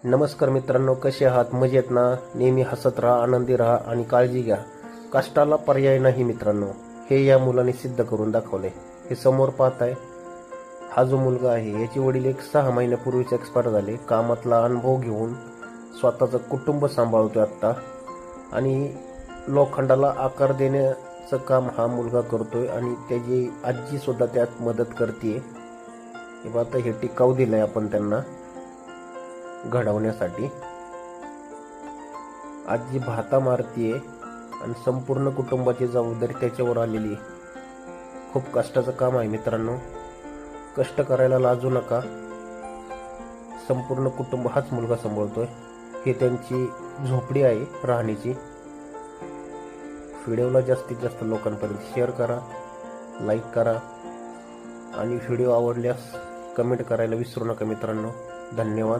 नमस्कार मित्रांनो, कसे आहात? मजेत ना? नेहमी हसत राहा, आनंदी राहा आणि काळजी घ्या. कष्टाला पर्याय नाही मित्रांनो, हे या मुलाने सिद्ध करून दाखवले. हे समोर पाहत आहे, हा जो मुलगा आहे याचे वडील 6 महिन्यापूर्वीच एक्सपायर झाले. कामातला अनुभव घेऊन स्वतःचं कुटुंब सांभाळतोय आत्ता आणि लोखंडाला आकार देण्याचं काम हा मुलगा करतोय आणि त्याची आजी सुद्धा त्यात मदत करते. हे आता हे टिकाऊ दिलंय आपण त्यांना घडवण्यासाठी. आजी भाता मारतीये आणि संपूर्ण कुटुंबाची जबाबदारी त्याच्यावर आलेली आहे. खूप कष्टाचं काम आहे मित्रांनो, कष्ट करायला लाजू नका. संपूर्ण कुटुंब हाच मुलगा सांभाळतोय. ही त्यांची झोपडी आहे राहण्याची. व्हिडिओला जास्तीत जास्त लोकांपर्यंत शेअर करा, लाईक करा आणि व्हिडिओ आवडल्यास कमेंट करायला विसरू नका मित्रांनो. धन्यवाद.